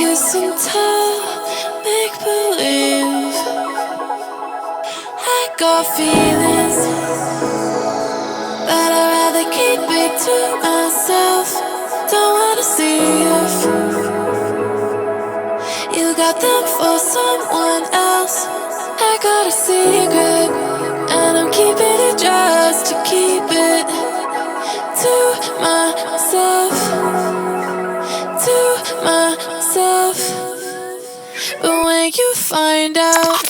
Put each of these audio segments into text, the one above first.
kiss and tell, make believe. I got feelings, but I'd rather keep it to myself. Don't wanna see if you got them for someone else. I got a secret, and I'm keeping it just to keep it to myself, to myself. But when you find out,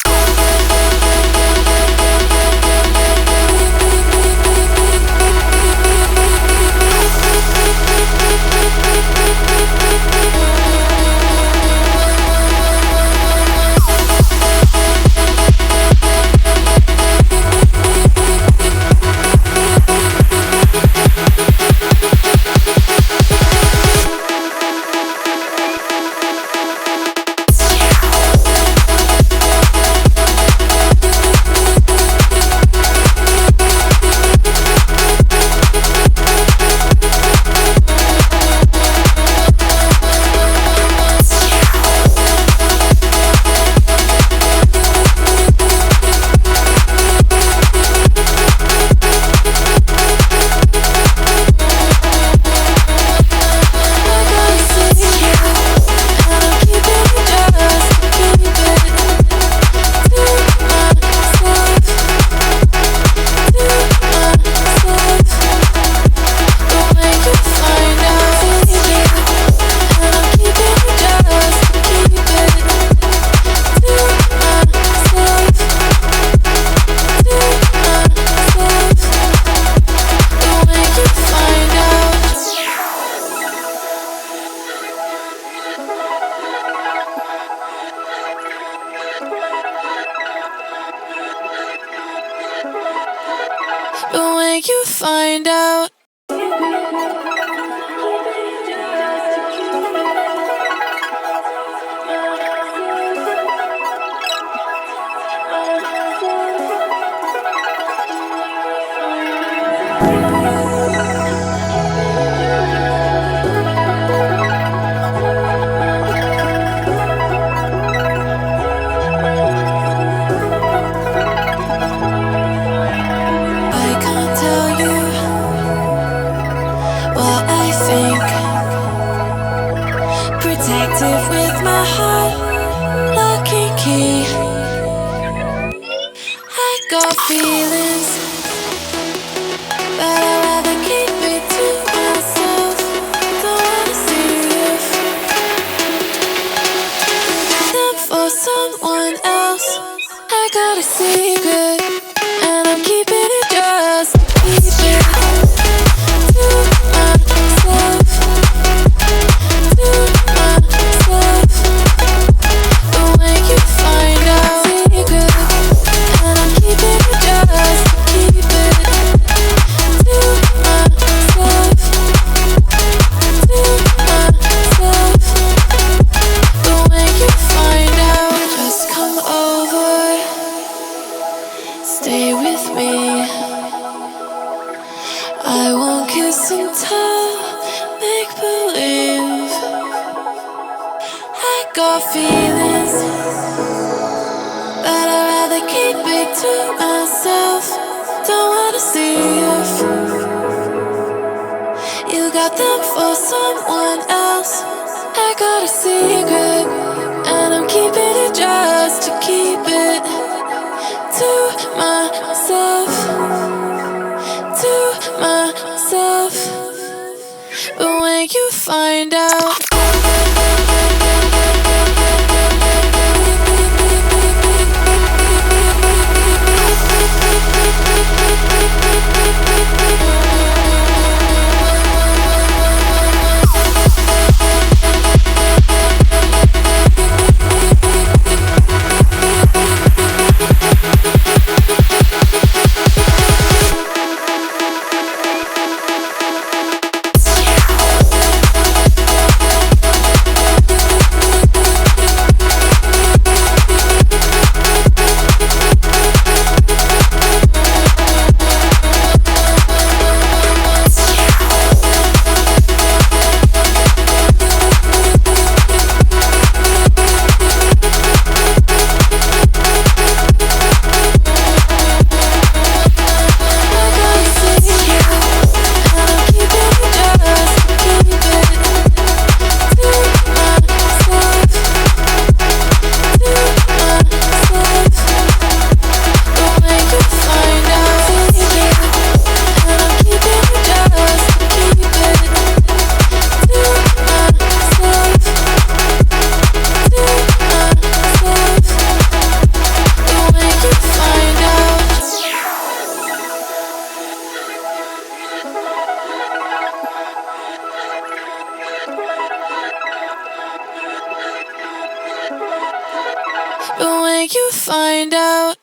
but when you find out. Protective with my heart, lock and key. I got feelings, but I'd rather keep it to myself. Don't wanna see if them for someone else. I got a secret, and I'm keeping it just to keep it to myself. Stay with me. I won't kiss and tell, make believe. I got feelings, but I'd rather keep it to myself. Don't wanna see if you got them for someone else. I got a secret, and I'm keeping it just to keep it to myself, to myself. But when you find out. But when you find out,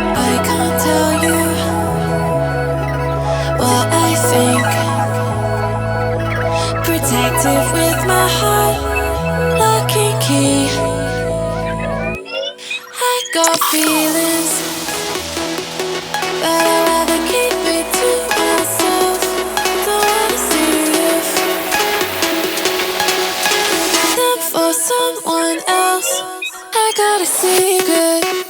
I can't tell you what I think. Protective with my heart, lock and key. I got feelings, but I'd rather keep it to myself. Don't wanna see if them for someone else. I got a secret.